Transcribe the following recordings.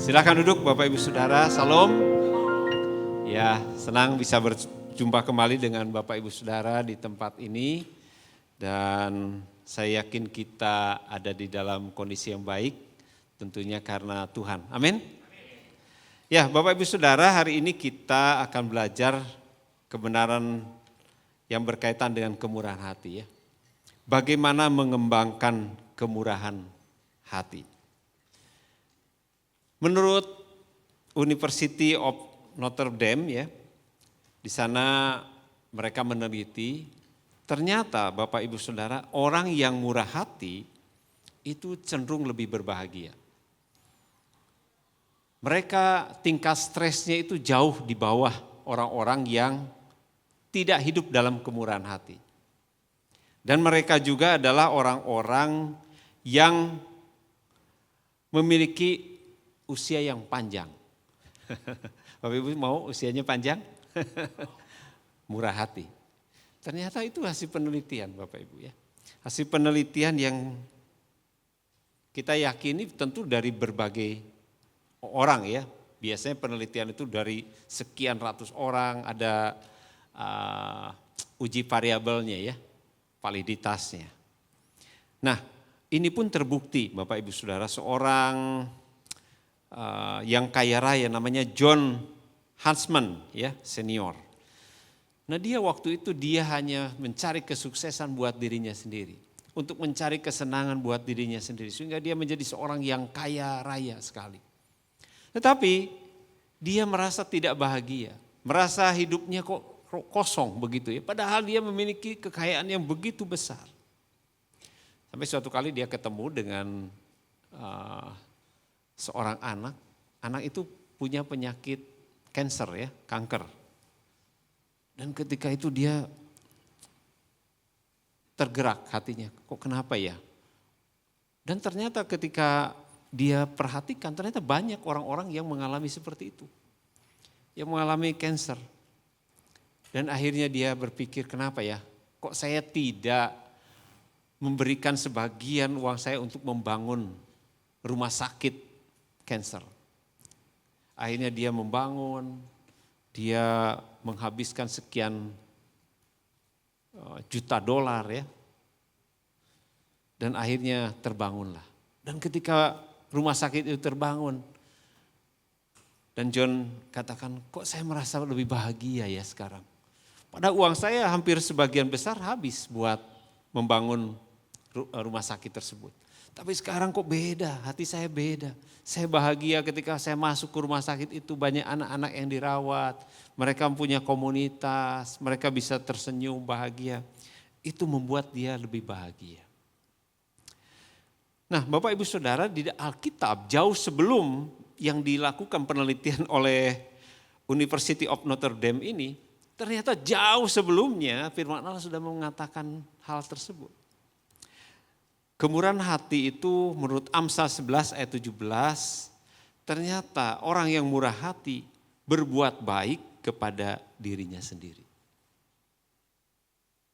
Silakan duduk Bapak Ibu Saudara, Salam. Ya, senang bisa berjumpa kembali dengan Bapak Ibu Saudara di tempat ini. Dan saya yakin kita ada di dalam kondisi yang baik, tentunya karena Tuhan. Amin. Ya, Bapak Ibu Saudara, hari ini kita akan belajar kebenaran yang berkaitan dengan kemurahan hati ya. Bagaimana mengembangkan kemurahan hati. Menurut University of Notre Dame ya, di sana mereka meneliti, ternyata Bapak Ibu Saudara, orang yang murah hati itu cenderung lebih berbahagia. Mereka tingkat stresnya itu jauh di bawah orang-orang yang tidak hidup dalam kemurahan hati. Dan mereka juga adalah orang-orang yang memiliki usia yang panjang. Bapak Ibu mau usianya panjang? Murah hati. Ternyata itu hasil penelitian Bapak Ibu ya. Hasil penelitian yang kita yakini tentu dari berbagai orang ya. Biasanya penelitian itu dari sekian ratus orang, ada uji variabelnya ya, validitasnya. Nah ini pun terbukti Bapak Ibu Saudara, seorang yang kaya raya namanya John Huntsman ya, senior. Nah dia waktu itu dia hanya mencari kesuksesan buat dirinya sendiri. Untuk mencari kesenangan buat dirinya sendiri. Sehingga dia menjadi seorang yang kaya raya sekali. Tetapi dia merasa tidak bahagia. Merasa hidupnya kok kosong begitu ya. Padahal dia memiliki kekayaan yang begitu besar. Sampai suatu kali dia ketemu dengan seorang anak itu punya penyakit kanker ya, kanker. Dan ketika itu dia tergerak hatinya, kok kenapa ya? Dan ternyata ketika dia perhatikan, ternyata banyak orang-orang yang mengalami seperti itu. Yang mengalami kanker. Dan akhirnya dia berpikir, kenapa ya? Kok saya tidak memberikan sebagian uang saya untuk membangun rumah sakit kanker. Akhirnya dia membangun, dia menghabiskan sekian juta dolar ya. Dan akhirnya terbangunlah. Dan ketika rumah sakit itu terbangun, dan John katakan, kok saya merasa lebih bahagia ya sekarang. Padahal uang saya hampir sebagian besar habis buat membangun rumah sakit tersebut. Tapi sekarang kok beda, hati saya beda. Saya bahagia ketika saya masuk ke rumah sakit itu, banyak anak-anak yang dirawat. Mereka punya komunitas, mereka bisa tersenyum bahagia. Itu membuat dia lebih bahagia. Nah Bapak Ibu Saudara, di Alkitab jauh sebelum yang dilakukan penelitian oleh University of Notre Dame ini, ternyata jauh sebelumnya firman Allah sudah mengatakan hal tersebut. Kemurahan hati itu menurut Amsal 11 ayat 17, ternyata orang yang murah hati berbuat baik kepada dirinya sendiri.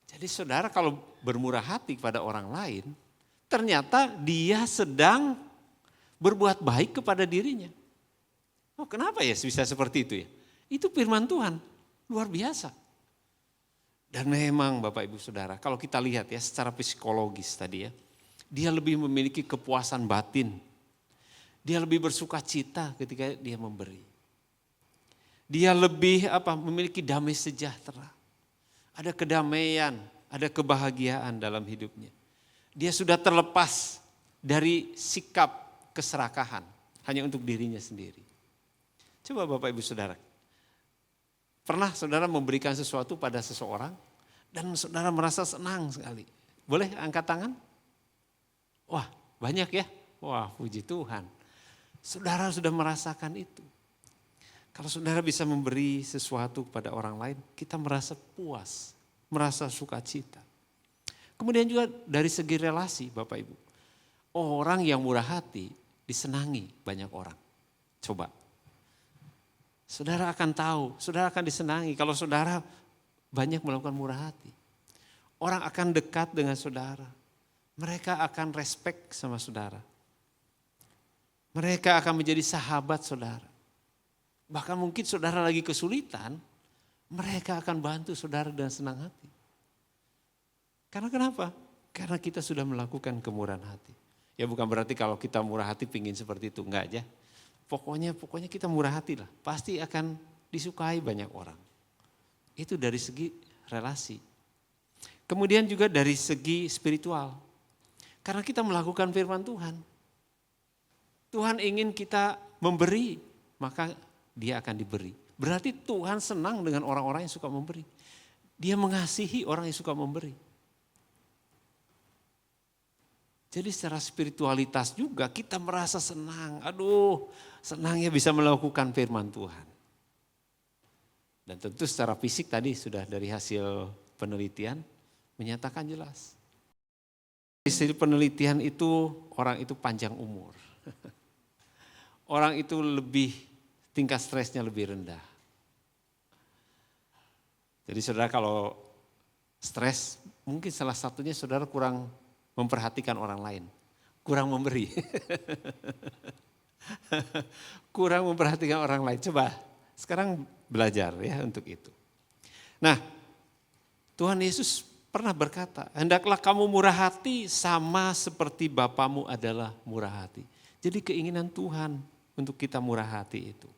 Jadi saudara kalau bermurah hati kepada orang lain, ternyata dia sedang berbuat baik kepada dirinya. Oh kenapa ya bisa seperti itu ya? Itu firman Tuhan, luar biasa. Dan memang Bapak Ibu Saudara, kalau kita lihat ya secara psikologis tadi ya, dia lebih memiliki kepuasan batin. Dia lebih bersuka cita ketika dia memberi. Dia lebih memiliki damai sejahtera. Ada kedamaian, ada kebahagiaan dalam hidupnya. Dia sudah terlepas dari sikap keserakahan hanya untuk dirinya sendiri. Coba Bapak Ibu Saudara. Pernah saudara memberikan sesuatu pada seseorang dan saudara merasa senang sekali. Boleh angkat tangan? Wah banyak ya, wah puji Tuhan. Saudara sudah merasakan itu. Kalau saudara bisa memberi sesuatu kepada orang lain, kita merasa puas, merasa sukacita. Kemudian juga dari segi relasi Bapak Ibu. Orang yang murah hati disenangi banyak orang. Coba. Saudara akan tahu, saudara akan disenangi kalau saudara banyak melakukan murah hati. Orang akan dekat dengan saudara. Mereka akan respect sama saudara. Mereka akan menjadi sahabat saudara. Bahkan mungkin saudara lagi kesulitan, mereka akan bantu saudara dengan senang hati. Karena kenapa? Karena kita sudah melakukan kemurahan hati. Ya bukan berarti kalau kita murah hati pingin seperti itu, enggak aja. Pokoknya kita murah hati lah, pasti akan disukai banyak orang. Itu dari segi relasi. Kemudian juga dari segi spiritual. Karena kita melakukan firman Tuhan. Tuhan ingin kita memberi, maka dia akan diberi. Berarti Tuhan senang dengan orang-orang yang suka memberi. Dia mengasihi orang yang suka memberi. Jadi secara spiritualitas juga kita merasa senang. Aduh, senangnya bisa melakukan firman Tuhan. Dan tentu secara fisik tadi sudah dari hasil penelitian menyatakan jelas. Hasil penelitian itu orang itu panjang umur. Orang itu tingkat stresnya lebih rendah. Jadi saudara kalau stres mungkin salah satunya saudara kurang memperhatikan orang lain, kurang memberi. Kurang memperhatikan orang lain. Coba sekarang belajar ya untuk itu. Nah, Tuhan Yesus pernah berkata, hendaklah kamu murah hati sama seperti Bapamu adalah murah hati. Jadi keinginan Tuhan untuk kita murah hati itu.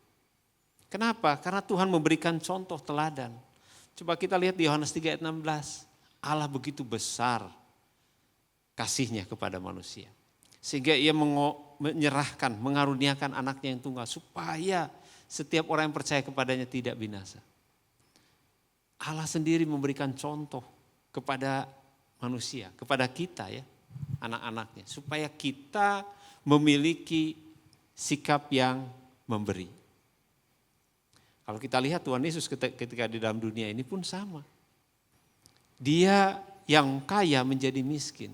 Kenapa? Karena Tuhan memberikan contoh teladan. Coba kita lihat di Yohanes 3 ayat 16. Allah begitu besar kasihnya kepada manusia. Sehingga ia menyerahkan, mengaruniakan anaknya yang tunggal. Supaya setiap orang yang percaya kepadanya tidak binasa. Allah sendiri memberikan contoh kepada manusia, kepada kita ya, anak-anaknya. Supaya kita memiliki sikap yang memberi. Kalau kita lihat Tuhan Yesus ketika di dalam dunia ini pun sama. Dia yang kaya menjadi miskin.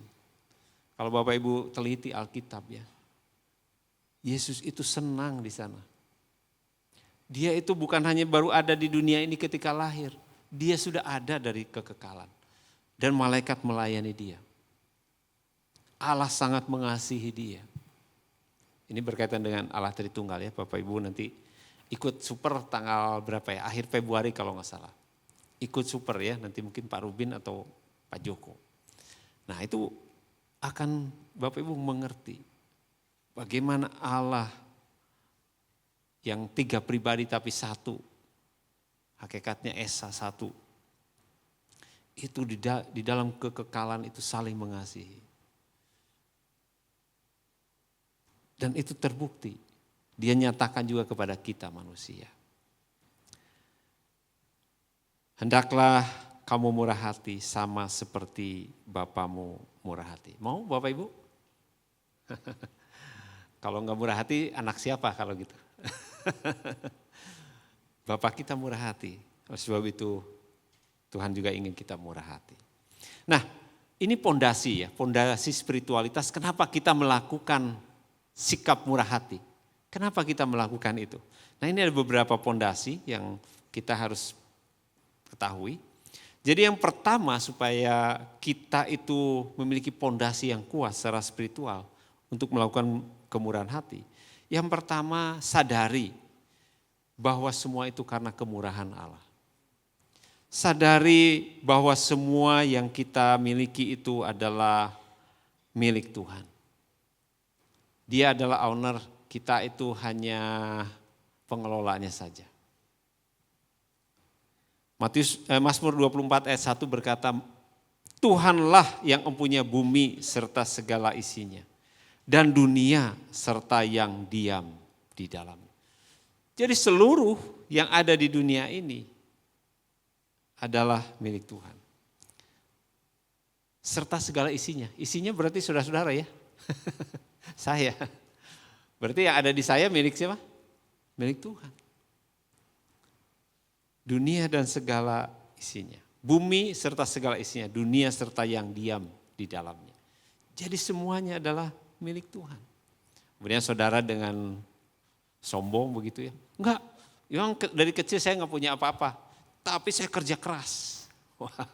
Kalau Bapak Ibu teliti Alkitab ya, Yesus itu senang di sana. Dia itu bukan hanya baru ada di dunia ini ketika lahir, dia sudah ada dari kekekalan. Dan malaikat melayani dia. Allah sangat mengasihi dia. Ini berkaitan dengan Allah Tritunggal ya, Bapak Ibu nanti ikut super tanggal berapa ya, akhir Februari kalau nggak salah. Ikut super ya, nanti mungkin Pak Rubin atau Pak Joko. Nah itu akan Bapak Ibu mengerti bagaimana Allah yang 3 pribadi tapi satu, hakikatnya Esa satu, itu di dalam kekekalan itu saling mengasihi. Dan itu terbukti, dia nyatakan juga kepada kita manusia. Hendaklah kamu murah hati sama seperti Bapamu murah hati. Mau Bapak Ibu? Kalau enggak murah hati, anak siapa kalau gitu? Bapak kita murah hati. Oleh sebab itu Tuhan juga ingin kita murah hati. Nah, ini pondasi ya, pondasi spiritualitas. Kenapa kita melakukan sikap murah hati? Kenapa kita melakukan itu? Nah, ini ada beberapa pondasi yang kita harus ketahui. Jadi yang pertama supaya kita itu memiliki pondasi yang kuat secara spiritual untuk melakukan kemurahan hati. Yang pertama sadari bahwa semua itu karena kemurahan Allah. Sadari bahwa semua yang kita miliki itu adalah milik Tuhan. Dia adalah owner, kita itu hanya pengelolanya saja. Mazmur 24 ayat 1 berkata, Tuhanlah yang mempunyai bumi serta segala isinya, dan dunia serta yang diam di dalamnya. Jadi seluruh yang ada di dunia ini adalah milik Tuhan. Serta segala isinya. Isinya berarti saudara-saudara ya. Saya. Berarti yang ada di saya milik siapa? Milik Tuhan. Dunia dan segala isinya. Bumi serta segala isinya. Dunia serta yang diam di dalamnya. Jadi semuanya adalah milik Tuhan. Kemudian saudara dengan sombong begitu ya. Enggak, memang dari kecil saya enggak punya apa-apa. Tapi saya kerja keras. Wah,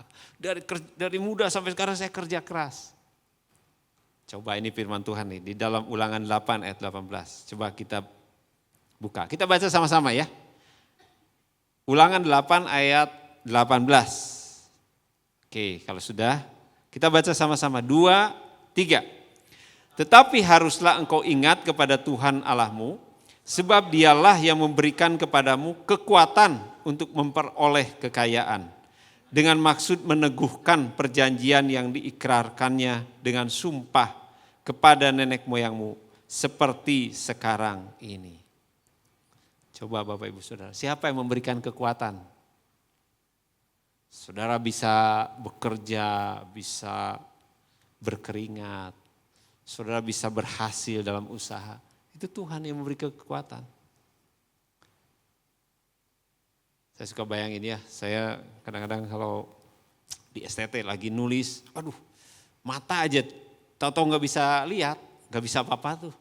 dari muda sampai sekarang saya kerja keras. Coba ini firman Tuhan nih, di dalam Ulangan 8 ayat 18. Coba kita buka, kita baca sama-sama ya. Ulangan 8 ayat 18. Oke, kalau sudah, kita baca sama-sama. 2, 3. Tetapi haruslah engkau ingat kepada Tuhan Allahmu, sebab dialah yang memberikan kepadamu kekuatan untuk memperoleh kekayaan, dengan maksud meneguhkan perjanjian yang diikrarkannya dengan sumpah kepada nenek moyangmu, seperti sekarang ini. Coba Bapak Ibu Saudara, siapa yang memberikan kekuatan? Saudara bisa bekerja, bisa berkeringat, saudara bisa berhasil dalam usaha. Itu Tuhan yang memberi kekuatan. Saya suka bayangin ya, saya kadang-kadang kalau di STT lagi nulis, aduh mata aja tahu-tahu nggak bisa lihat, nggak bisa apa-apa tuh.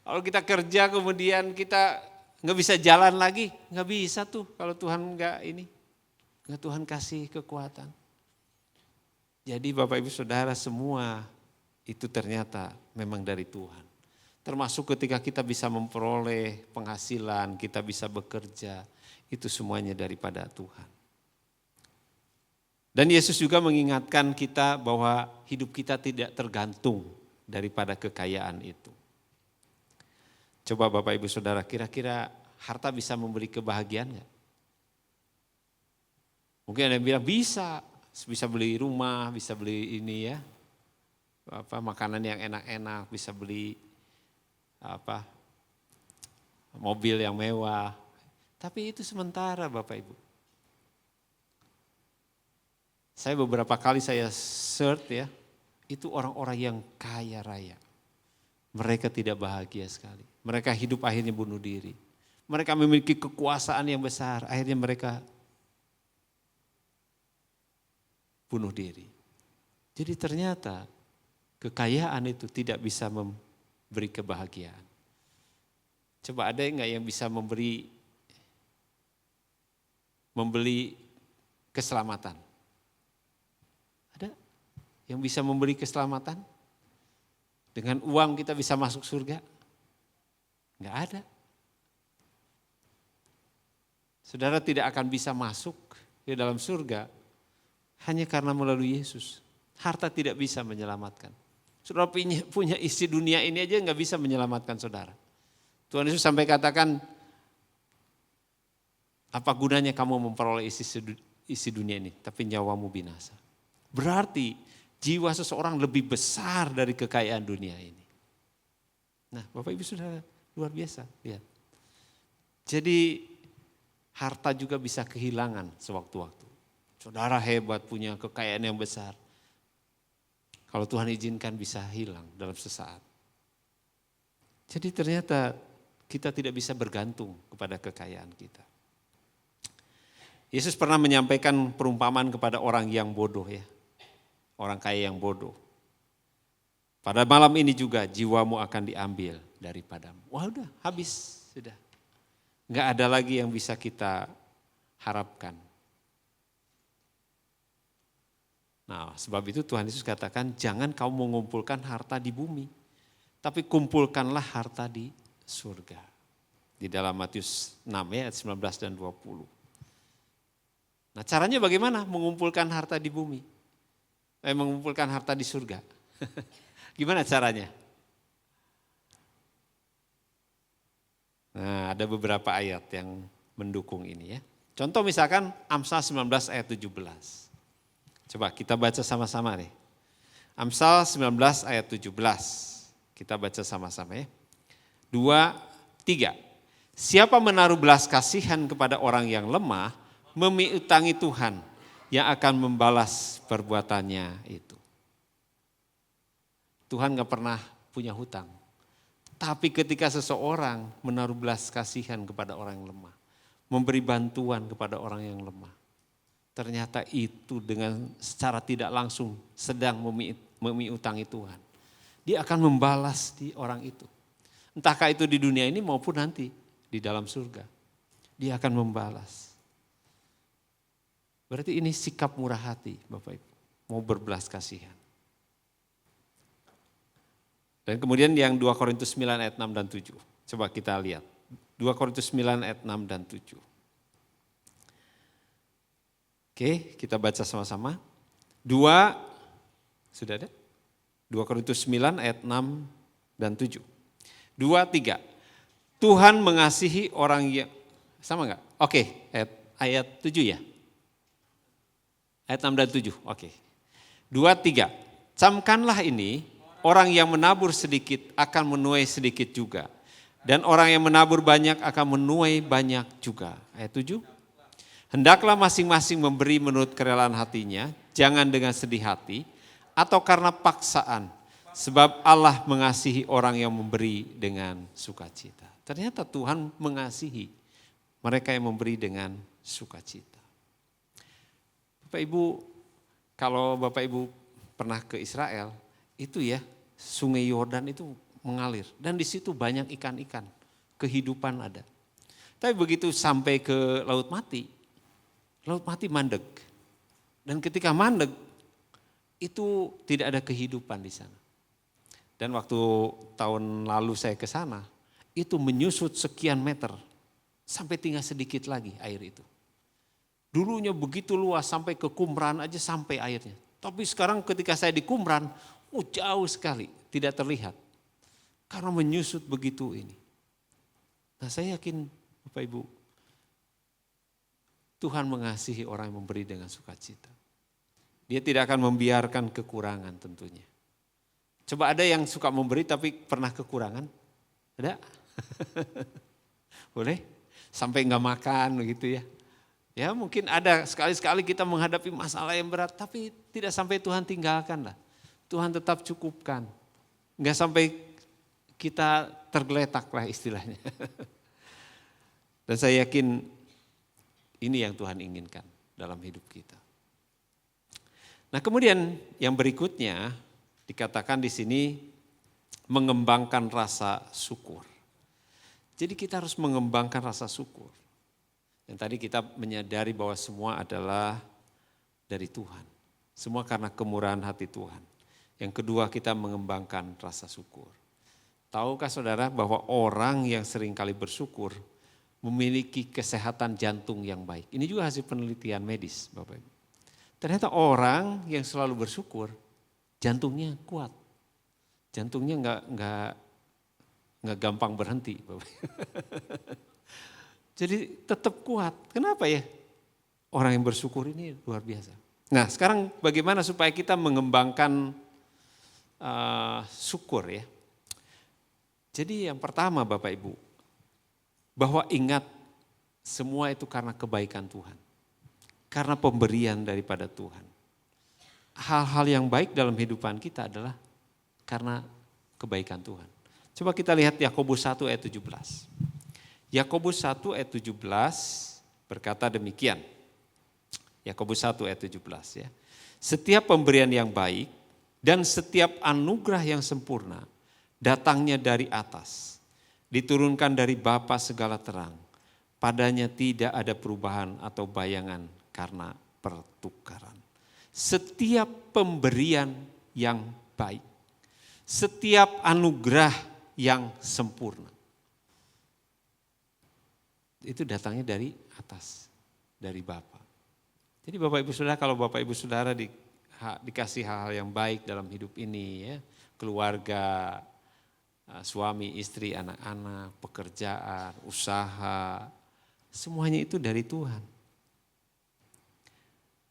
Kalau kita kerja kemudian kita nggak bisa jalan lagi, nggak bisa tuh kalau Tuhan nggak Tuhan kasih kekuatan. Jadi Bapak Ibu Saudara semua itu ternyata memang dari Tuhan. Termasuk ketika kita bisa memperoleh penghasilan, kita bisa bekerja, itu semuanya daripada Tuhan. Dan Yesus juga mengingatkan kita bahwa hidup kita tidak tergantung daripada kekayaan itu. Coba Bapak Ibu Saudara, kira-kira harta bisa memberi kebahagiaan enggak? Mungkin ada yang bilang bisa beli rumah, bisa beli ini ya, makanan yang enak-enak, bisa beli mobil yang mewah. Tapi itu sementara Bapak Ibu. Saya beberapa kali search ya, itu orang-orang yang kaya raya. Mereka tidak bahagia sekali. Mereka hidup akhirnya bunuh diri. Mereka memiliki kekuasaan yang besar, akhirnya mereka bunuh diri. Jadi ternyata kekayaan itu tidak bisa memberi kebahagiaan. Coba ada enggak yang bisa membeli keselamatan? Ada yang bisa memberi keselamatan? Dengan uang kita bisa masuk surga? Enggak ada. Saudara tidak akan bisa masuk ke dalam surga hanya karena melalui Yesus. Harta tidak bisa menyelamatkan. Saudara punya isi dunia ini aja nggak bisa menyelamatkan saudara. Tuhan Yesus sampai katakan, apa gunanya kamu memperoleh isi dunia ini, tapi nyawamu binasa. Berarti jiwa seseorang lebih besar dari kekayaan dunia ini. Nah Bapak Ibu Saudara, luar biasa, lihat. Jadi harta juga bisa kehilangan sewaktu-waktu. Saudara hebat, punya kekayaan yang besar. Kalau Tuhan izinkan bisa hilang dalam sesaat. Jadi ternyata kita tidak bisa bergantung kepada kekayaan kita. Yesus pernah menyampaikan perumpamaan kepada orang yang bodoh ya. Orang kaya yang bodoh. Pada malam ini juga jiwamu akan diambil daripadamu. Wah udah habis, sudah. Enggak ada lagi yang bisa kita harapkan. Nah sebab itu Tuhan Yesus katakan jangan kamu mengumpulkan harta di bumi. Tapi kumpulkanlah harta di surga. Di dalam Matius 6 ayat 19 dan 20. Nah caranya bagaimana mengumpulkan harta di bumi? Mengumpulkan harta di surga. Gimana caranya? Nah ada beberapa ayat yang mendukung ini ya. Contoh misalkan Amsal 19 ayat 17. Coba kita baca sama-sama nih. Amsal 19 ayat 17. Kita baca sama-sama ya. 2, 3. Siapa menaruh belas kasihan kepada orang yang lemah, memiutangi Tuhan yang akan membalas perbuatannya itu. Tuhan gak pernah punya hutang. Tapi ketika seseorang menaruh belas kasihan kepada orang yang lemah, memberi bantuan kepada orang yang lemah, ternyata itu dengan secara tidak langsung sedang memiutangi Tuhan. Dia akan membalas di orang itu. Entahkah itu di dunia ini maupun nanti di dalam surga. Dia akan membalas. Berarti ini sikap murah hati Bapak Ibu. mau berbelas kasihan. Dan kemudian yang 2 Korintus 9 ayat 6 dan 7. Coba kita lihat. 2 Korintus 9 ayat 6 dan 7. Oke, kita baca sama-sama. 2, sudah ada? 2 Korintus 9 ayat 6 dan 7. 2, 3. Tuhan mengasihi orang yang, sama enggak? Oke, ayat 7 ya? Ayat 6 dan 7, oke. 2, 3. Camkanlah ini, orang yang menabur sedikit akan menuai sedikit juga. Dan orang yang menabur banyak akan menuai banyak juga. Ayat 7. Hendaklah masing-masing memberi menurut kerelaan hatinya, jangan dengan sedih hati atau karena paksaan. Sebab Allah mengasihi orang yang memberi dengan sukacita. Ternyata Tuhan mengasihi mereka yang memberi dengan sukacita. Bapak Ibu, kalau Bapak Ibu pernah ke Israel, itu ya, Sungai Yordan itu mengalir dan di situ banyak ikan-ikan, kehidupan ada. Tapi begitu sampai ke Laut Mati mandek. Dan ketika mandek itu tidak ada kehidupan di sana. Dan waktu tahun lalu saya ke sana, itu menyusut sekian meter sampai tinggal sedikit lagi air itu. Dulunya begitu luas sampai ke Qumran aja sampai airnya. Tapi sekarang ketika saya di Qumran, jauh sekali, tidak terlihat. Karena menyusut begitu ini. Nah saya yakin Bapak Ibu, Tuhan mengasihi orang yang memberi dengan sukacita. Dia tidak akan membiarkan kekurangan tentunya. Coba ada yang suka memberi tapi pernah kekurangan? Ada? Boleh? Sampai enggak makan begitu ya. Ya mungkin ada sekali-sekali kita menghadapi masalah yang berat tapi tidak sampai Tuhan tinggalkan lah. Tuhan tetap cukupkan. Enggak sampai kita tergeletak lah istilahnya. Dan saya yakin ini yang Tuhan inginkan dalam hidup kita. Nah kemudian yang berikutnya dikatakan di sini mengembangkan rasa syukur. Jadi kita harus mengembangkan rasa syukur. Yang tadi kita menyadari bahwa semua adalah dari Tuhan. Semua karena kemurahan hati Tuhan. Yang kedua kita mengembangkan rasa syukur. Tahukah saudara bahwa orang yang seringkali bersyukur memiliki kesehatan jantung yang baik. Ini juga hasil penelitian medis Bapak Ibu. Ternyata orang yang selalu bersyukur jantungnya kuat. Jantungnya enggak gampang berhenti Bapak Ibu. Jadi tetap kuat. Kenapa ya? Orang yang bersyukur ini luar biasa. Nah sekarang bagaimana supaya kita mengembangkan syukur ya. Jadi yang pertama Bapak Ibu, bahwa ingat semua itu karena kebaikan Tuhan. Karena pemberian daripada Tuhan. Hal-hal yang baik dalam kehidupan kita adalah karena kebaikan Tuhan. Coba kita lihat Yakobus 1 ayat 17. Yakobus 1 ayat 17 berkata demikian. Yakobus 1 ayat 17 ya. Setiap pemberian yang baik dan setiap anugerah yang sempurna datangnya dari atas, diturunkan dari Bapa segala terang. Padanya tidak ada perubahan atau bayangan karena pertukaran. Setiap pemberian yang baik, setiap anugerah yang sempurna, itu datangnya dari atas, dari Bapa. Jadi Bapak Ibu Saudara, kalau Bapak Ibu Saudara dikasih hal-hal yang baik dalam hidup ini ya, keluarga, suami, istri, anak-anak, pekerjaan, usaha, semuanya itu dari Tuhan.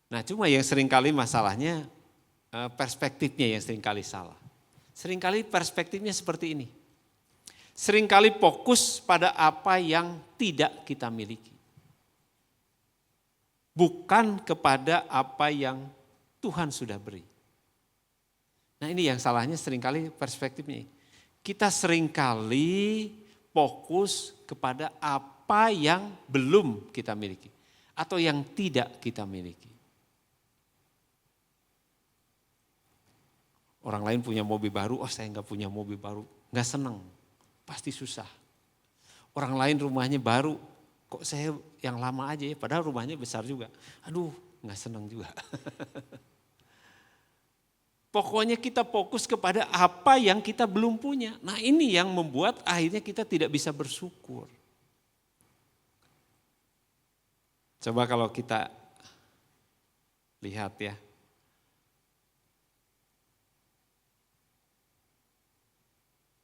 Nah cuma yang seringkali masalahnya perspektifnya yang seringkali salah. Seringkali perspektifnya seperti ini. Seringkali fokus pada apa yang tidak kita miliki. Bukan kepada apa yang Tuhan sudah beri. Nah ini yang salahnya seringkali perspektifnya. Kita seringkali fokus kepada apa yang belum kita miliki. Atau yang tidak kita miliki. Orang lain punya mobil baru, saya enggak punya mobil baru. Enggak senang, pasti susah. Orang lain rumahnya baru, kok saya yang lama aja ya, padahal rumahnya besar juga. Aduh, enggak senang juga. Pokoknya kita fokus kepada apa yang kita belum punya. Nah ini yang membuat akhirnya kita tidak bisa bersyukur. Coba kalau kita lihat ya.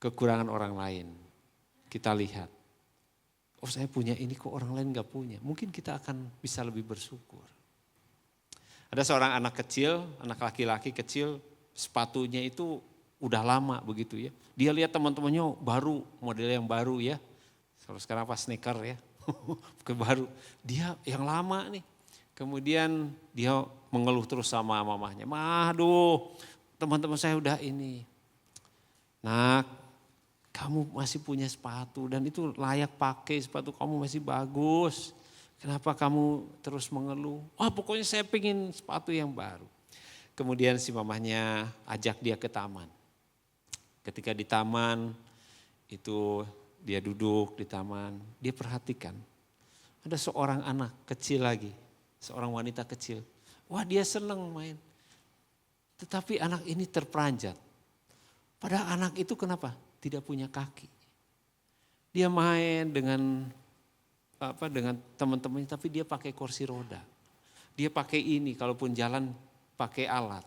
Kekurangan orang lain. Kita lihat. Oh saya punya ini kok orang lain gak punya. Mungkin kita akan bisa lebih bersyukur. Ada seorang anak kecil, anak laki-laki kecil, sepatunya itu udah lama begitu ya. Dia lihat teman-temannya baru, model yang baru ya. Kalau sekarang apa sneaker ya, ke baru. Dia yang lama nih. Kemudian dia mengeluh terus sama mamahnya. Mah aduh teman-teman saya udah ini. Nak, kamu masih punya sepatu dan itu layak pakai, sepatu kamu masih bagus. Kenapa kamu terus mengeluh? Wah pokoknya saya pengen sepatu yang baru. Kemudian si mamahnya ajak dia ke taman. Ketika di taman itu dia duduk di taman, dia perhatikan. Ada seorang anak kecil lagi, seorang wanita kecil. Wah dia senang main. Tetapi anak ini terperanjat. Padahal anak itu kenapa? Tidak punya kaki. Dia main dengan teman-temannya tapi dia pakai kursi roda. Dia pakai ini kalaupun jalan pakai alat.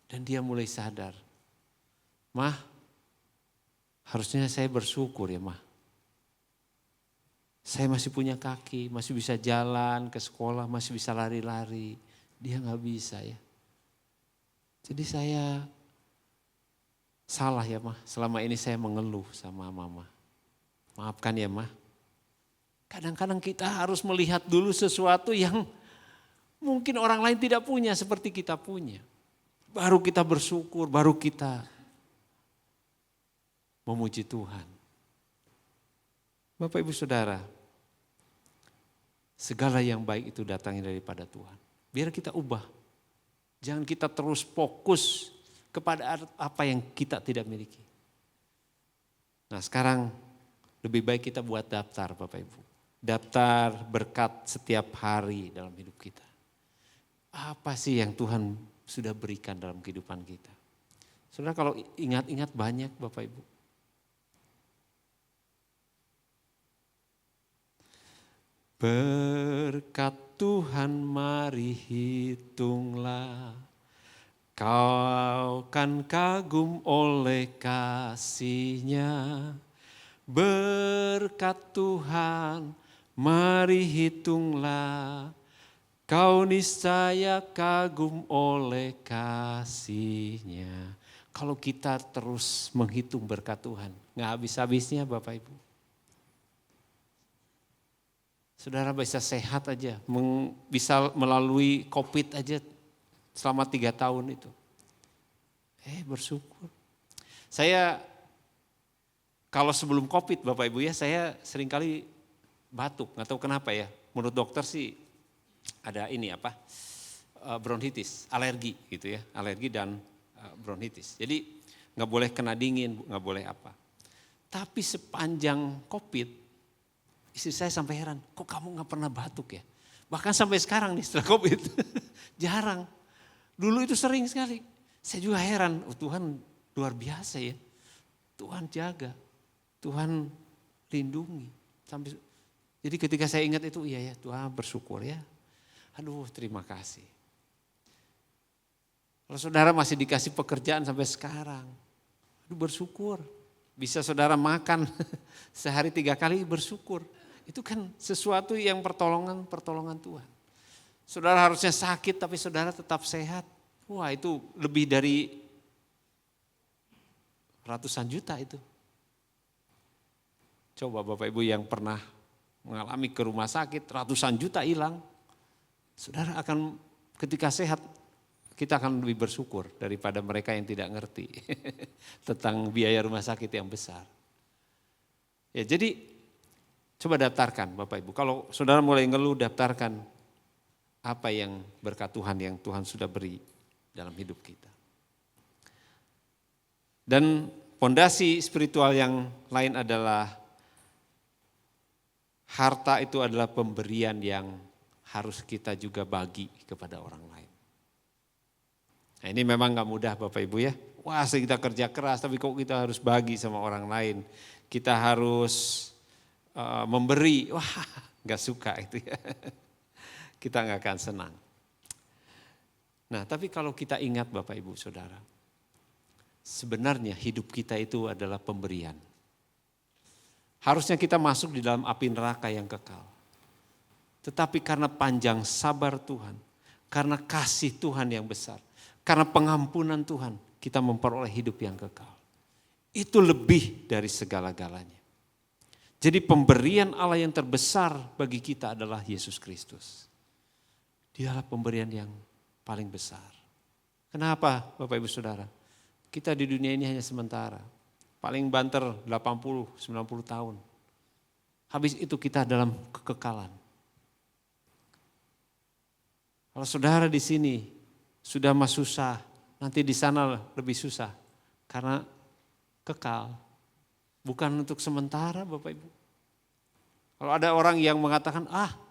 Dan dia mulai sadar. Mah, harusnya saya bersyukur ya mah. Saya masih punya kaki, masih bisa jalan ke sekolah, masih bisa lari-lari. Dia gak bisa ya. Jadi saya salah ya mah, selama ini saya mengeluh sama mama. Maafkan ya mah. Kadang-kadang kita harus melihat dulu sesuatu yang mungkin orang lain tidak punya seperti kita punya. Baru kita bersyukur, baru kita memuji Tuhan. Bapak Ibu Saudara, segala yang baik itu datangnya daripada Tuhan. Biar kita ubah. Jangan kita terus fokus kepada apa yang kita tidak miliki. Nah sekarang lebih baik kita buat daftar Bapak Ibu. Daftar berkat setiap hari dalam hidup kita. Apa sih yang Tuhan sudah berikan dalam kehidupan kita? Saudara kalau ingat-ingat banyak Bapak Ibu. Berkat Tuhan mari hitunglah. Kau kan kagum oleh kasih-Nya. Berkat Tuhan mari hitunglah. Kau niscaya kagum oleh kasih-Nya. Kalau kita terus menghitung berkat Tuhan, gak habis-habisnya Bapak Ibu. Saudara bisa sehat aja, bisa melalui COVID aja selama 3 tahun itu. Bersyukur. Saya kalau sebelum COVID Bapak Ibu ya, saya seringkali batuk, gak tahu kenapa ya. Menurut dokter sih ada ini bronkitis, alergi gitu ya, alergi dan bronkitis. Jadi gak boleh kena dingin, gak boleh apa. Tapi sepanjang COVID, istri saya sampai heran, kok kamu gak pernah batuk ya? Bahkan sampai sekarang nih setelah COVID, jarang. Dulu itu sering sekali. Saya juga heran, Tuhan luar biasa ya. Tuhan jaga, Tuhan lindungi. Jadi ketika saya ingat itu, iya ya Tuhan bersyukur ya. Aduh terima kasih. Kalau saudara masih dikasih pekerjaan sampai sekarang, aduh bersyukur. Bisa saudara makan sehari 3 kali bersyukur. Itu kan sesuatu yang pertolongan Tuhan. Saudara harusnya sakit tapi saudara tetap sehat. Wah itu lebih dari ratusan juta itu. Coba Bapak Ibu yang pernah mengalami ke rumah sakit ratusan juta hilang. Saudara akan ketika sehat kita akan lebih bersyukur daripada mereka yang tidak ngerti tentang biaya rumah sakit yang besar. Ya jadi coba daftarkan Bapak Ibu. Kalau saudara mulai ngeluh daftarkan apa yang berkat Tuhan yang Tuhan sudah beri dalam hidup kita. Dan fondasi spiritual yang lain adalah harta itu adalah pemberian yang harus kita juga bagi kepada orang lain. Nah, ini memang gak mudah Bapak Ibu ya. Wah, kita kerja keras tapi kok kita harus bagi sama orang lain. Kita harus memberi. Wah, gak suka itu ya. Kita gak akan senang. Nah, tapi kalau kita ingat Bapak Ibu Saudara, sebenarnya hidup kita itu adalah pemberian. Harusnya kita masuk di dalam api neraka yang kekal. Tetapi karena panjang sabar Tuhan, karena kasih Tuhan yang besar, karena pengampunan Tuhan, kita memperoleh hidup yang kekal. Itu lebih dari segala-galanya. Jadi pemberian Allah yang terbesar bagi kita adalah Yesus Kristus. Dialah pemberian yang paling besar. Kenapa Bapak Ibu Saudara? Kita di dunia ini hanya sementara. Paling banter 80-90 tahun. Habis itu kita dalam kekekalan. Kalau saudara di sini sudah mah susah, nanti di sana lebih susah. Karena kekal. Bukan untuk sementara Bapak Ibu. Kalau ada orang yang mengatakan,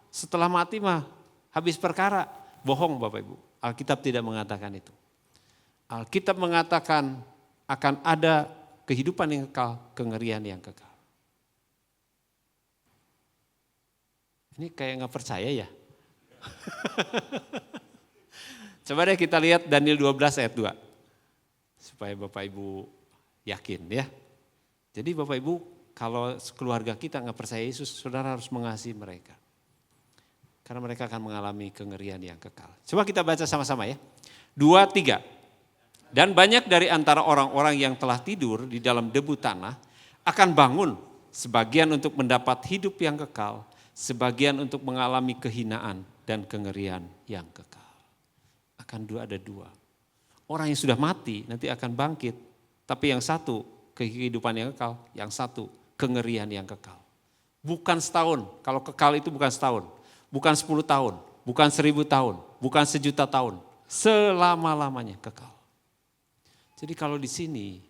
setelah mati mah habis perkara. Bohong Bapak Ibu. Alkitab tidak mengatakan itu. Alkitab mengatakan akan ada kehidupan yang kekal, kengerian yang kekal. Ini kayak gak percaya ya. Coba deh kita lihat Daniel 12 ayat 2. Supaya Bapak Ibu yakin ya. Jadi Bapak Ibu kalau keluarga kita gak percaya Yesus, saudara harus mengasihi mereka. Karena mereka akan mengalami kengerian yang kekal. Coba kita baca sama-sama ya. 2, 3. Dan banyak dari antara orang-orang yang telah tidur di dalam debu tanah akan bangun. Sebagian untuk mendapat hidup yang kekal. Sebagian untuk mengalami kehinaan dan kengerian yang kekal. Ada dua. Orang yang sudah mati nanti akan bangkit. Tapi yang satu kehidupan yang kekal. Yang satu kengerian yang kekal. Bukan setahun. Kalau kekal itu bukan setahun. Bukan 10 tahun. Bukan 1000 tahun. Bukan 1.000.000 tahun. Selama-lamanya kekal. Jadi kalau di sini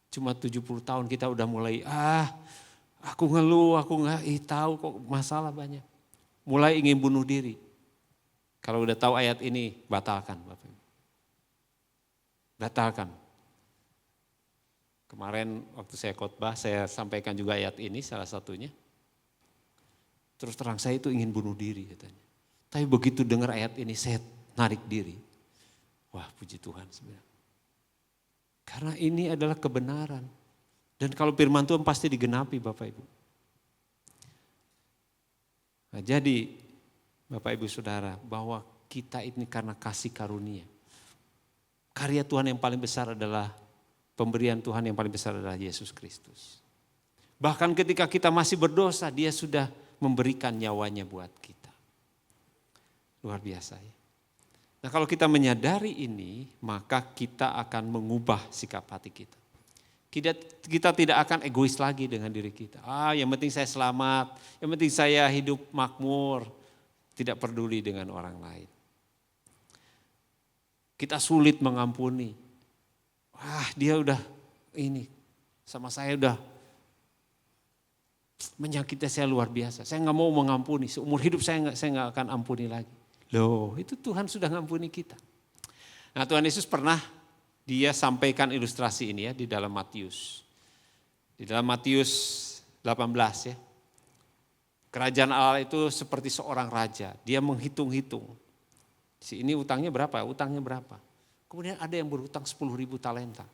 cuma 70 tahun kita udah mulai aku ngeluh, aku nggak tahu kok masalah banyak. Mulai ingin bunuh diri. Kalau udah tahu ayat ini batalkan Bapak. Batalkan. Kemarin waktu saya khotbah saya sampaikan juga ayat ini salah satunya. Terus terang saya itu ingin bunuh diri katanya. Tapi begitu dengar ayat ini saya narik diri. Wah puji Tuhan sebenarnya. Karena ini adalah kebenaran. Dan kalau firman Tuhan pasti digenapi Bapak Ibu. Nah, jadi Bapak Ibu Saudara bahwa kita ini karena kasih karunia. Karya Tuhan yang paling besar adalah pemberian Tuhan yang paling besar adalah Yesus Kristus. Bahkan ketika kita masih berdosa dia sudah memberikan nyawanya buat kita. Luar biasa ya. Nah kalau kita menyadari ini maka kita akan mengubah sikap hati kita. Kita tidak akan egois lagi dengan diri kita. Yang penting saya selamat, yang penting saya hidup makmur. Tidak peduli dengan orang lain. Kita sulit mengampuni. Dia udah ini sama saya udah menyakiti saya luar biasa. Saya nggak mau mengampuni. Seumur hidup saya nggak akan ampuni lagi. Loh, itu Tuhan sudah ngampuni kita. Nah, Tuhan Yesus pernah dia sampaikan ilustrasi ini ya di dalam Matius. Di dalam Matius 18 ya. Kerajaan Allah itu seperti seorang raja, dia menghitung-hitung. Si ini utangnya berapa? Utangnya berapa? Kemudian ada yang berhutang 10.000 talenta.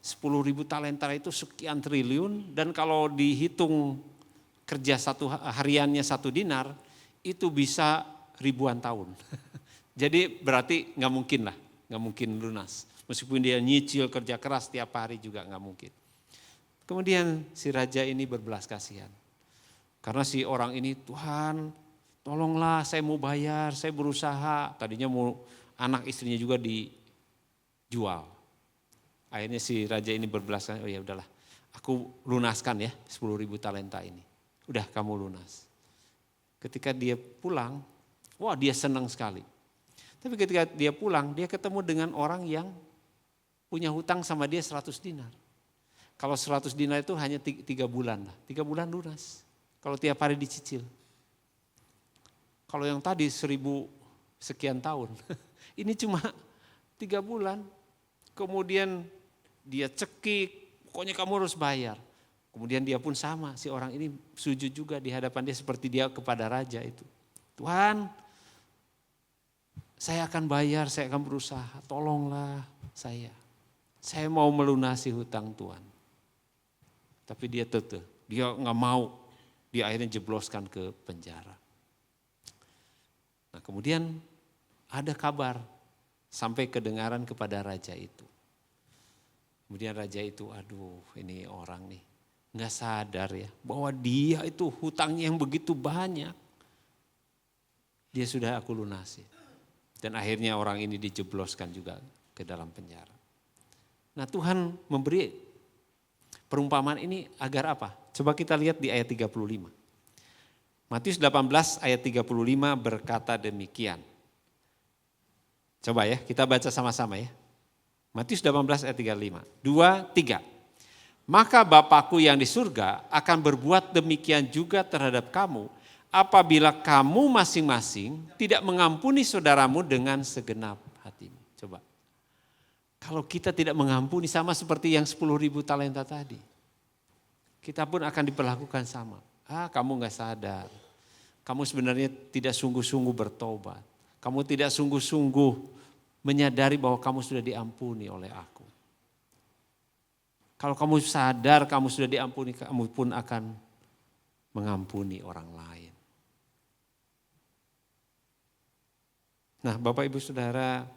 10.000 talenta itu sekian triliun dan kalau dihitung kerja hariannya 1 dinar itu bisa ribuan tahun. Jadi berarti nggak mungkin lunas. Meskipun dia nyicil kerja keras tiap hari juga nggak mungkin. Kemudian si raja ini berbelas kasihan. Karena si orang ini, Tuhan tolonglah saya mau bayar, saya berusaha. Tadinya mau anak istrinya juga dijual. Akhirnya si raja ini berbelas kasihan, ya udahlah aku lunaskan ya 10.000 talenta ini. Udah kamu lunas. Ketika dia pulang, dia senang sekali. Tapi ketika dia pulang, dia ketemu dengan orang yang punya hutang sama dia 100 dinar. Kalau 100 dinar itu hanya 3 bulan lah, 3 bulan lunas. Kalau tiap hari dicicil. Kalau yang tadi 1000 sekian tahun, ini cuma 3 bulan kemudian dia cekik, pokoknya kamu harus bayar. Kemudian dia pun sama, si orang ini sujud juga di hadapan dia seperti dia kepada raja itu. Tuhan, saya akan bayar, saya akan berusaha, tolonglah saya. Saya mau melunasi hutang Tuhan. Tapi dia dia nggak mau, dia akhirnya jebloskan ke penjara. Nah kemudian ada kabar sampai kedengaran kepada raja itu. Kemudian raja itu, aduh ini orang nih nggak sadar ya bahwa dia itu hutangnya yang begitu banyak. Dia sudah aku lunasi. Dan akhirnya orang ini dijebloskan juga ke dalam penjara. Nah Tuhan memberi perumpamaan ini agar apa? Coba kita lihat di ayat 35. Matius 18 ayat 35 berkata demikian. Coba ya kita baca sama-sama ya. Matius 18 ayat 35. 2, 3. Maka Bapakku yang di surga akan berbuat demikian juga terhadap kamu apabila kamu masing-masing tidak mengampuni saudaramu dengan segenap hatimu. Coba. Kalau kita tidak mengampuni sama seperti yang 10.000 talenta tadi. Kita pun akan diperlakukan sama. Kamu gak sadar. Kamu sebenarnya tidak sungguh-sungguh bertobat. Kamu tidak sungguh-sungguh menyadari bahwa kamu sudah diampuni oleh aku. Kalau kamu sadar kamu sudah diampuni, kamu pun akan mengampuni orang lain. Nah Bapak Ibu Saudara,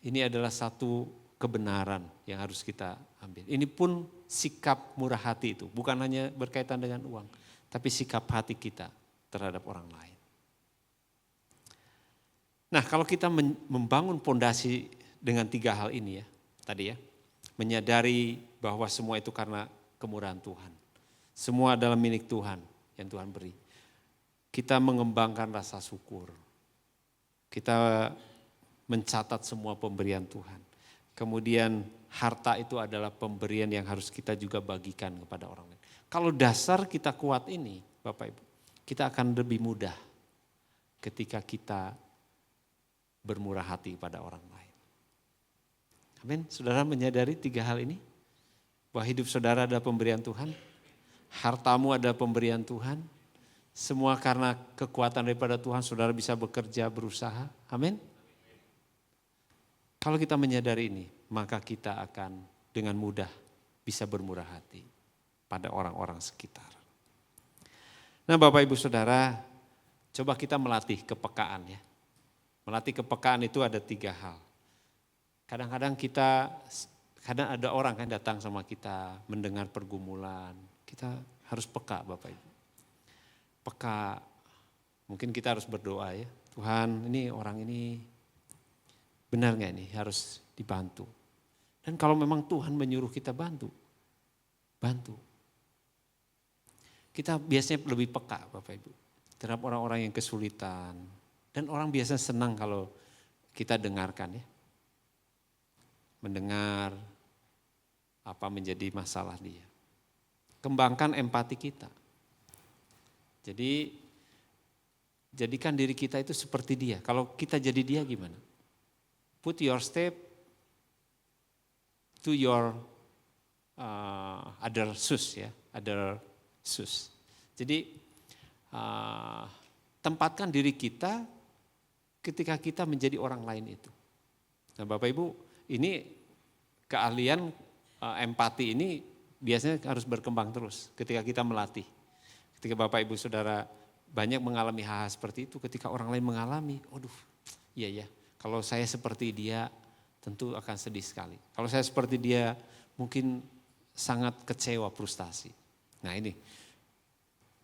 ini adalah satu kebenaran yang harus kita ambil. Ini pun sikap murah hati itu, bukan hanya berkaitan dengan uang, tapi sikap hati kita terhadap orang lain. Nah kalau kita membangun pondasi dengan 3 hal ini ya, tadi ya, menyadari bahwa semua itu karena kemurahan Tuhan. Semua adalah milik Tuhan yang Tuhan beri. Kita mengembangkan rasa syukur. Kita mencatat semua pemberian Tuhan. Kemudian harta itu adalah pemberian yang harus kita juga bagikan kepada orang lain. Kalau dasar kita kuat ini, Bapak Ibu, kita akan lebih mudah ketika kita bermurah hati pada orang lain. Amin. Saudara menyadari 3 hal ini? Bahwa hidup saudara adalah pemberian Tuhan. Hartamu adalah pemberian Tuhan. Semua karena kekuatan daripada Tuhan saudara bisa bekerja, berusaha. Amin. Kalau kita menyadari ini, maka kita akan dengan mudah bisa bermurah hati pada orang-orang sekitar. Nah Bapak Ibu Saudara, coba kita melatih kepekaan ya. Melatih kepekaan itu ada 3 hal. Kadang-kadang kadang ada orang kan datang sama kita mendengar pergumulan. Kita harus peka Bapak Ibu. Peka, mungkin kita harus berdoa ya. Tuhan ini orang ini benar gak ini harus dibantu. Dan kalau memang Tuhan menyuruh kita bantu. Kita biasanya lebih peka Bapak Ibu. Terhadap orang-orang yang kesulitan. Dan orang biasanya senang kalau kita dengarkan ya. Mendengar apa menjadi masalah dia. Kembangkan empati kita. Jadi jadikan diri kita itu seperti dia. Kalau kita jadi dia gimana? Put your step to your other shoes ya, other shoes. Jadi tempatkan diri kita ketika kita menjadi orang lain itu. Nah Bapak Ibu, ini keahlian empati ini biasanya harus berkembang terus ketika kita melatih. Ketika Bapak Ibu Saudara banyak mengalami hal-hal seperti itu, ketika orang lain mengalami, iya ya, kalau saya seperti dia tentu akan sedih sekali. Kalau saya seperti dia mungkin sangat kecewa, frustasi. Nah ini,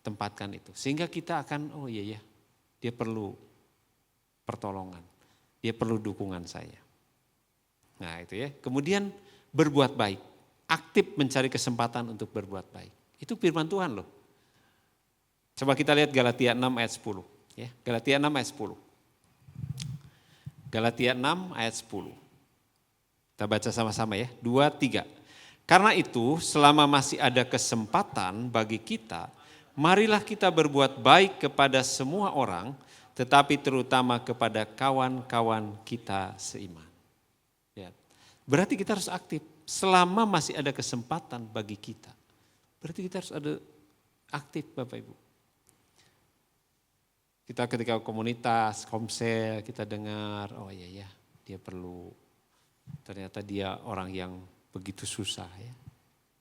tempatkan itu. Sehingga kita akan, iya ya, dia perlu pertolongan, dia perlu dukungan saya. Nah itu ya, kemudian berbuat baik, aktif mencari kesempatan untuk berbuat baik. Itu firman Tuhan loh. Coba kita lihat Galatia 6 ayat 10. Ya, Galatia 6 ayat 10. Galatia 6 ayat 10. Kita baca sama-sama ya, 2, 3. Karena itu selama masih ada kesempatan bagi kita, marilah kita berbuat baik kepada semua orang, tetapi terutama kepada kawan-kawan kita seiman. Ya. Berarti kita harus aktif. Selama masih ada kesempatan bagi kita. Berarti kita harus ada aktif Bapak Ibu. Kita ketika komunitas, komsel, kita dengar, oh iya ya, dia perlu. Ternyata dia orang yang begitu susah ya.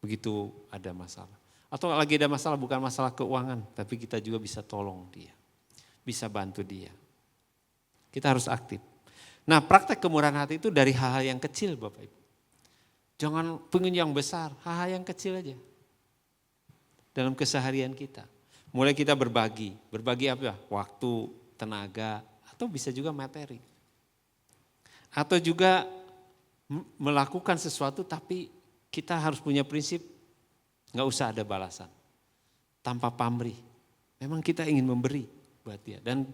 Begitu ada masalah. Atau lagi ada masalah, bukan masalah keuangan, tapi kita juga bisa tolong dia. Bisa bantu dia. Kita harus aktif. Nah, praktek kemurahan hati itu dari hal-hal yang kecil Bapak Ibu. Jangan pengen yang besar, hal-hal yang kecil aja. Dalam keseharian kita. Mulai kita berbagi apa? Waktu, tenaga, atau bisa juga materi. Atau juga melakukan sesuatu tapi kita harus punya prinsip, nggak usah ada balasan. Tanpa pamrih. Memang kita ingin memberi buat dia dan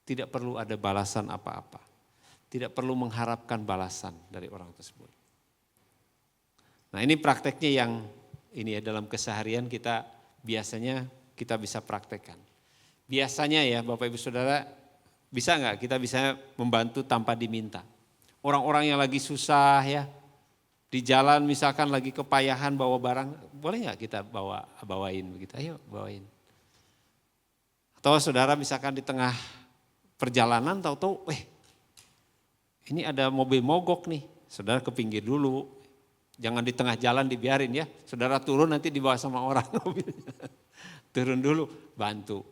tidak perlu ada balasan apa-apa. Tidak perlu mengharapkan balasan dari orang tersebut. Nah ini prakteknya yang ini ya dalam keseharian kita biasanya kita bisa praktekkan. Biasanya ya Bapak Ibu Saudara, bisa nggak kita bisa membantu tanpa diminta. Orang-orang yang lagi susah ya, di jalan misalkan lagi kepayahan bawa barang, boleh nggak kita bawain begitu? Ayo bawain. Atau saudara misalkan di tengah perjalanan tahu-tahu, ini ada mobil mogok nih, saudara ke pinggir dulu. Jangan di tengah jalan dibiarin ya, saudara turun nanti dibawa sama orang mobilnya. Turun dulu, bantu.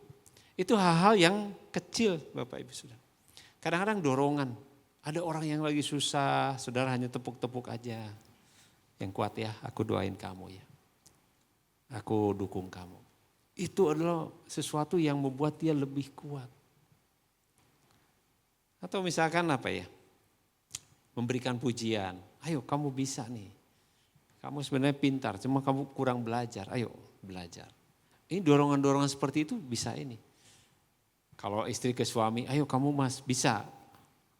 Itu hal-hal yang kecil Bapak Ibu Saudara. Kadang-kadang dorongan, ada orang yang lagi susah, saudara hanya tepuk-tepuk aja. Yang kuat ya, aku doain kamu ya. Aku dukung kamu. Itu adalah sesuatu yang membuat dia lebih kuat. Atau misalkan apa ya, memberikan pujian. Ayo kamu bisa nih, kamu sebenarnya pintar, cuma kamu kurang belajar, ayo belajar. Ini dorongan-dorongan seperti itu bisa ini. Kalau istri ke suami, ayo kamu mas bisa.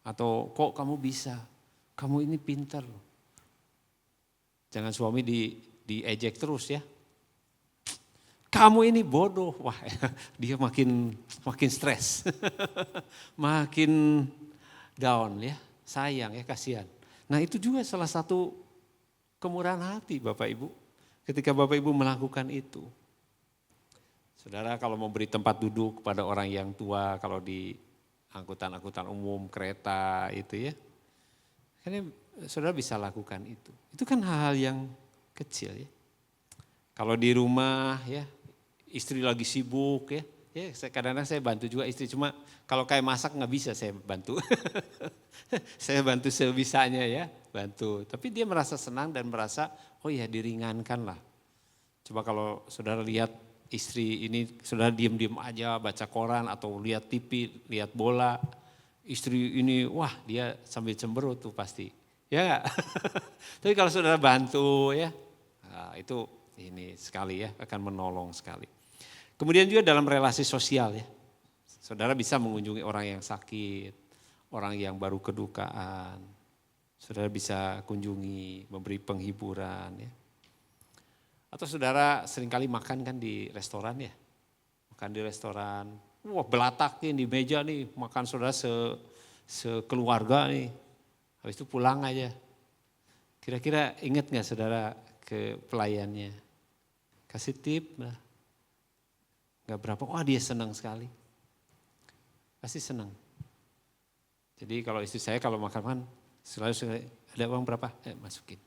Atau kok kamu bisa, kamu ini pintar. Jangan suami diejek terus ya. Kamu ini bodoh, wah dia makin stres. Makin down ya, sayang ya kasihan. Nah itu juga salah satu kemurahan hati Bapak Ibu. Ketika Bapak Ibu melakukan itu. Saudara kalau mau beri tempat duduk kepada orang yang tua, kalau di angkutan umum, kereta itu ya. Ini saudara bisa lakukan itu. Itu kan hal-hal yang kecil ya. Kalau di rumah ya, istri lagi sibuk ya. Ya kadang-kadang saya bantu juga istri, cuma kalau kayak masak nggak bisa saya bantu. Saya bantu sebisanya ya, bantu. Tapi dia merasa senang dan merasa, oh ya diringankan lah. Coba kalau saudara lihat istri ini, saudara diem-diem aja baca koran atau lihat TV, lihat bola. Istri ini, wah dia sambil cemberut tuh pasti. Ya nggak? Tapi kalau saudara bantu ya, nah, itu ini sekali ya, akan menolong sekali. Kemudian juga dalam relasi sosial ya. Saudara bisa mengunjungi orang yang sakit, orang yang baru kedukaan. Saudara bisa kunjungi, memberi penghiburan ya. Atau saudara seringkali makan kan di restoran ya. Makan di restoran, wah belatakin di meja nih, makan saudara sekeluarga nih. Habis itu pulang aja. Kira-kira ingat gak saudara ke pelayannya? Kasih tip lah. Gak berapa, wah dia senang sekali. Pasti senang. Jadi kalau istri saya kalau makan selalu ada uang berapa? Masukin.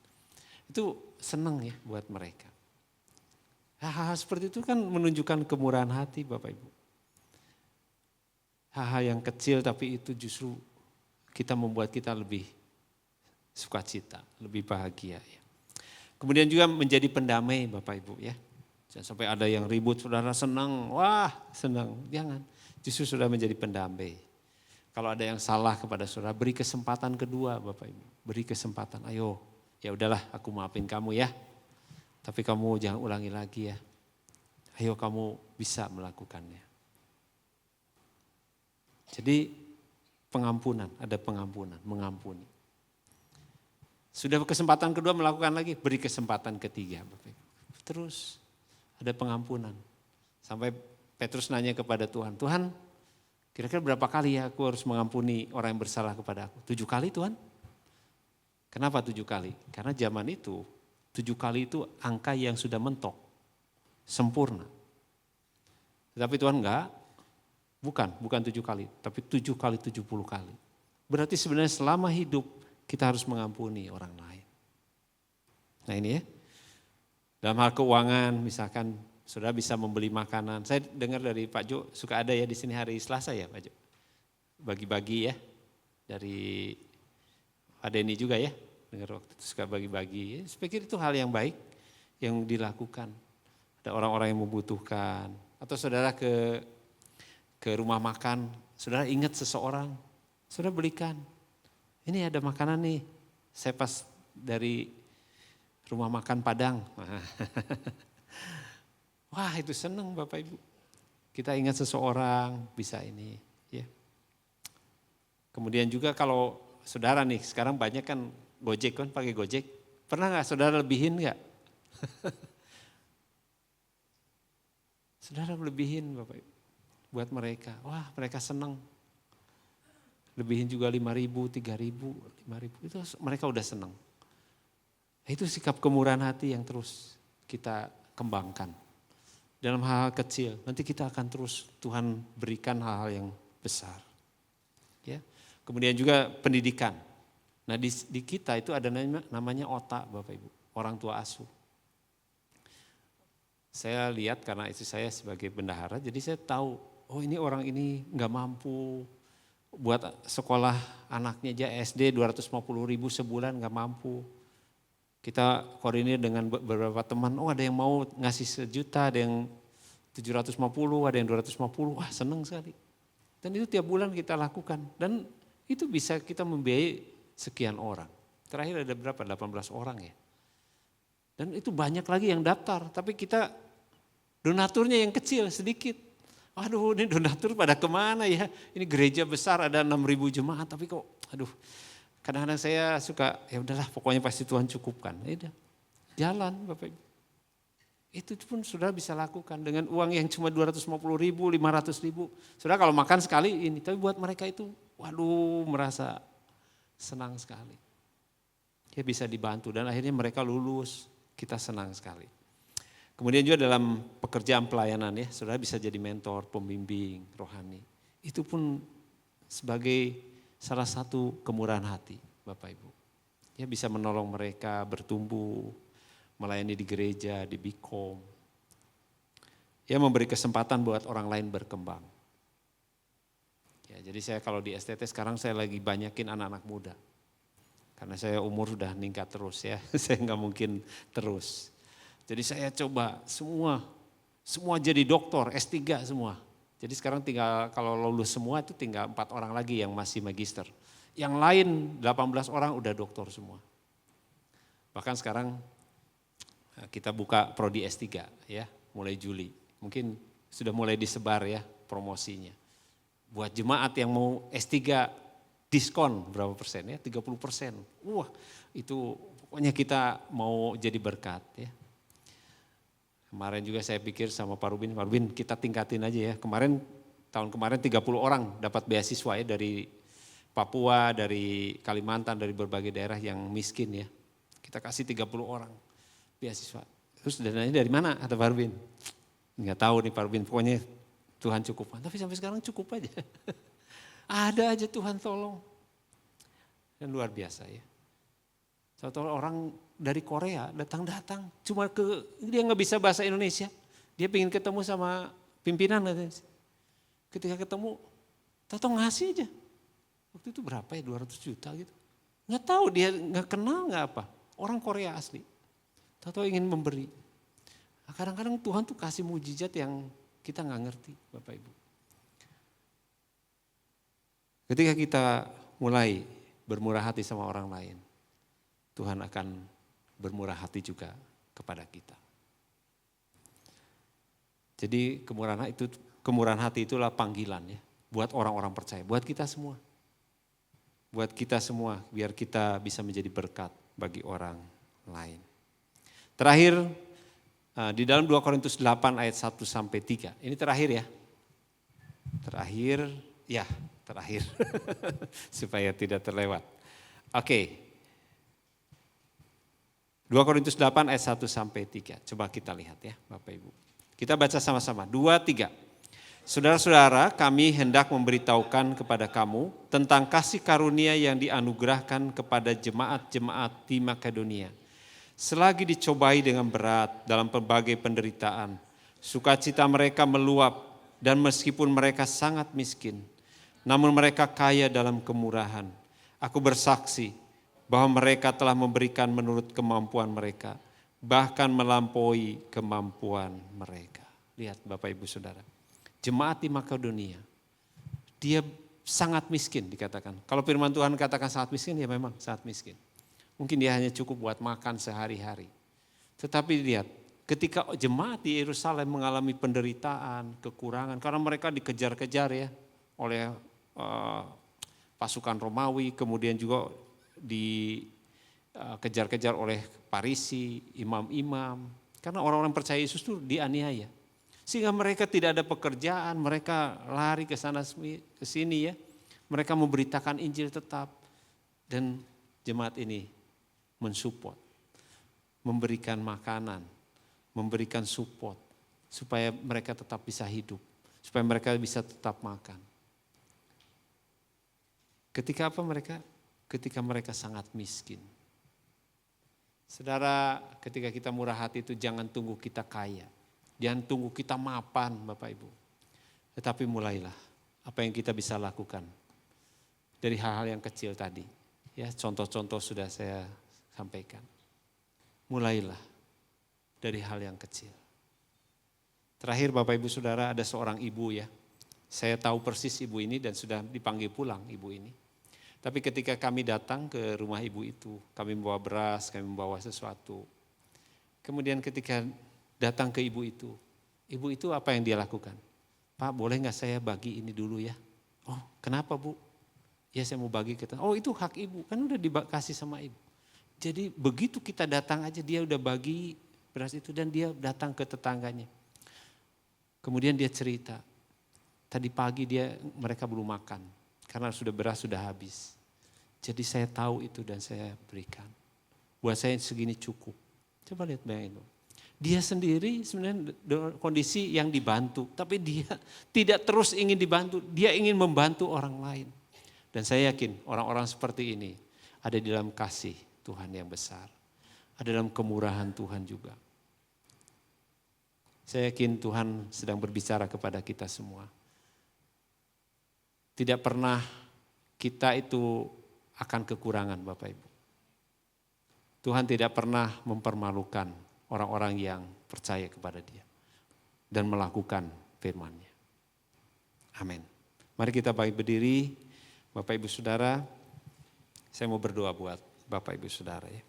Itu senang ya buat mereka. Hal-hal seperti itu kan menunjukkan kemurahan hati Bapak Ibu. Hal-hal yang kecil tapi itu justru kita membuat kita lebih sukacita, lebih bahagia ya. Kemudian juga menjadi pendamai Bapak Ibu ya. Jangan sampai ada yang ribut, saudara senang, wah senang. Jangan, justru sudah menjadi pendamai. Kalau ada yang salah kepada saudara, beri kesempatan kedua Bapak Ibu. Beri kesempatan, ayo ya udahlah aku maafin kamu ya. Tapi kamu jangan ulangi lagi ya. Ayo kamu bisa melakukannya. Jadi pengampunan, ada pengampunan, mengampuni. Sudah kesempatan kedua melakukan lagi, beri kesempatan ketiga. Terus ada pengampunan. Sampai Petrus nanya kepada Tuhan, Tuhan kira-kira berapa kali ya aku harus mengampuni orang yang bersalah kepada aku? 7 kali Tuhan? Kenapa 7 kali? Karena zaman itu 7 kali itu angka yang sudah mentok, sempurna. Tetapi Tuhan bukan 7 kali, tapi 7 kali 70 kali. Berarti sebenarnya selama hidup kita harus mengampuni orang lain. Nah ini ya, dalam hal keuangan misalkan saudara bisa membeli makanan. Saya dengar dari Pak Jo, suka ada ya di sini hari Selasa ya Pak Jo. Bagi-bagi ya, dari Pak Denny juga ya, dengar waktu itu suka bagi-bagi. Saya pikir itu hal yang baik yang dilakukan. Ada orang-orang yang membutuhkan. Atau saudara ke rumah makan, saudara ingat seseorang, saudara belikan. Ini ada makanan nih, saya pas dari rumah makan Padang. Wah itu seneng Bapak Ibu. Kita ingat seseorang, bisa ini. Ya. Kemudian juga kalau saudara nih, sekarang banyak kan Gojek kan, pakai Gojek. Pernah gak saudara lebihin gak? Saudara lebihin Bapak Ibu. Buat mereka, wah mereka senang. Lebihin juga 5.000, 3.000, 5.000, itu mereka udah senang. Itu sikap kemurahan hati yang terus kita kembangkan. Dalam hal-hal kecil, nanti kita akan terus Tuhan berikan hal-hal yang besar. Ya. Kemudian juga pendidikan. Nah di kita itu ada namanya otak Bapak Ibu, orang tua asuh. Saya lihat karena istri saya sebagai bendahara, jadi saya tahu, oh ini orang ini nggak mampu buat sekolah anaknya aja SD 250.000 sebulan nggak mampu. Kita koordinir dengan beberapa teman, oh ada yang mau ngasih 1 juta, ada yang 750, ada yang 250, wah seneng sekali. Dan itu tiap bulan kita lakukan dan itu bisa kita membiayai sekian orang. Terakhir ada berapa? 18 orang ya. Dan itu banyak lagi yang daftar, tapi kita donaturnya yang kecil, sedikit. Aduh ini donatur pada kemana ya, ini gereja besar ada 6.000 jemaat, tapi kok aduh kadang-kadang saya suka ya udahlah pokoknya pasti Tuhan cukupkan. Ya udah, jalan Bapak Ibu. Itu pun sudah bisa lakukan dengan uang yang cuma 250.000, 500.000. Sudah kalau makan sekali ini, tapi buat mereka itu waduh merasa senang sekali. Ya bisa dibantu dan akhirnya mereka lulus. Kita senang sekali. Kemudian juga dalam pekerjaan pelayanan ya, saudara bisa jadi mentor, pembimbing, rohani. Itu pun sebagai salah satu kemurahan hati Bapak Ibu. Ya bisa menolong mereka bertumbuh, melayani di gereja, di Bikom. Ya memberi kesempatan buat orang lain berkembang. Ya jadi saya kalau di STT sekarang saya lagi banyakin anak-anak muda. Karena saya umur sudah meningkat terus ya, saya nggak mungkin terus. Jadi saya coba semua jadi doktor, S3 semua. Jadi sekarang tinggal kalau lulus semua itu tinggal 4 orang lagi yang masih magister. Yang lain 18 orang udah doktor semua. Bahkan sekarang kita buka prodi S3 ya, mulai Juli. Mungkin sudah mulai disebar ya promosinya. Buat jemaat yang mau S3 diskon berapa persen ya, 30%. Wah itu pokoknya kita mau jadi berkat ya. Kemarin juga saya pikir sama Pak Rubin kita tingkatin aja ya. Tahun kemarin 30 orang dapat beasiswa ya dari Papua, dari Kalimantan, dari berbagai daerah yang miskin ya. Kita kasih 30 orang beasiswa. Terus dananya dari mana kata Pak Rubin? Enggak tahu nih Pak Rubin, pokoknya Tuhan cukupkan. Tapi sampai sekarang cukup aja. Ada aja Tuhan tolong. Dan luar biasa ya. Satu orang dari Korea datang-datang. Cuma dia nggak bisa bahasa Indonesia. Dia pengen ketemu sama pimpinan. Ketika ketemu, tahu ngasih aja. Waktu itu berapa ya, 200 juta gitu. Nggak tahu, dia nggak kenal nggak apa. Orang Korea asli. Tahu ingin memberi. Nah, kadang-kadang Tuhan tuh kasih mujizat yang kita nggak ngerti Bapak Ibu. Ketika kita mulai bermurah hati sama orang lain, Tuhan akan bermurah hati juga kepada kita. Jadi kemurahan hati itulah panggilan ya, buat orang-orang percaya, buat kita semua. Buat kita semua, biar kita bisa menjadi berkat bagi orang lain. Terakhir, di dalam 2 Korintus 8 ayat 1-3, ini terakhir ya. Terakhir. Supaya tidak terlewat. Oke, 2 Korintus 8 ayat 1 sampai 3. Coba kita lihat ya Bapak Ibu. Kita baca sama-sama. 2, 3. Saudara-saudara, kami hendak memberitahukan kepada kamu tentang kasih karunia yang dianugerahkan kepada jemaat-jemaat di Makedonia. Selagi dicobai dengan berat dalam berbagai penderitaan, sukacita mereka meluap dan meskipun mereka sangat miskin, namun mereka kaya dalam kemurahan. Aku bersaksi bahwa mereka telah memberikan menurut kemampuan mereka, bahkan melampaui kemampuan mereka. Lihat Bapak Ibu Saudara. Jemaat di Makedonia, dia sangat miskin dikatakan. Kalau firman Tuhan katakan sangat miskin, ya memang sangat miskin. Mungkin dia hanya cukup buat makan sehari-hari. Tetapi lihat, ketika jemaat di Yerusalem mengalami penderitaan, kekurangan, karena mereka dikejar-kejar ya oleh pasukan Romawi, kemudian juga dikejar-kejar oleh Farisi, imam-imam. Karena orang-orang percaya Yesus itu dianiaya. Sehingga mereka tidak ada pekerjaan, mereka lari ke sana ke sini ya. Mereka memberitakan Injil tetap. Dan jemaat ini mensupport, memberikan makanan, memberikan support supaya mereka tetap bisa hidup, supaya mereka bisa tetap makan. Ketika apa mereka? Ketika mereka sangat miskin. Saudara, ketika kita murah hati itu jangan tunggu kita kaya. Jangan tunggu kita mapan Bapak Ibu. Tetapi mulailah apa yang kita bisa lakukan. Dari hal-hal yang kecil tadi. Ya, contoh-contoh sudah saya sampaikan. Mulailah dari hal yang kecil. Terakhir Bapak Ibu Saudara, ada seorang ibu ya. Saya tahu persis ibu ini dan sudah dipanggil pulang ibu ini. Tapi ketika kami datang ke rumah ibu itu, kami membawa beras, kami membawa sesuatu. Kemudian ketika datang ke ibu itu apa yang dia lakukan? Pak, boleh nggak saya bagi ini dulu ya? Oh, kenapa Bu? Ya saya mau bagi ke teman. Oh, itu hak ibu, kan udah dikasih sama ibu. Jadi begitu kita datang aja dia udah bagi beras itu dan dia datang ke tetangganya. Kemudian dia cerita, tadi pagi mereka belum makan karena beras sudah habis. Jadi saya tahu itu dan saya berikan. Buat saya segini cukup. Coba lihat bayangin. Dia sendiri sebenarnya kondisi yang dibantu, tapi dia tidak terus ingin dibantu, dia ingin membantu orang lain. Dan saya yakin orang-orang seperti ini ada di dalam kasih Tuhan yang besar, ada dalam kemurahan Tuhan juga. Saya yakin Tuhan sedang berbicara kepada kita semua. Tidak pernah kita itu akan kekurangan Bapak Ibu. Tuhan tidak pernah mempermalukan orang-orang yang percaya kepada Dia dan melakukan firman-Nya. Amin. Mari kita baik berdiri, Bapak Ibu Saudara. Saya mau berdoa buat Bapak Ibu Saudara ya.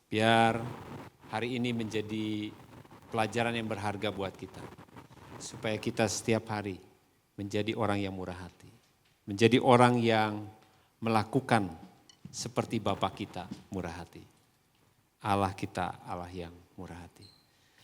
Biar hari ini menjadi pelajaran yang berharga buat kita. Supaya kita setiap hari menjadi orang yang murah hati. Menjadi orang yang melakukan seperti Bapa kita murah hati. Allah kita, Allah yang murah hati.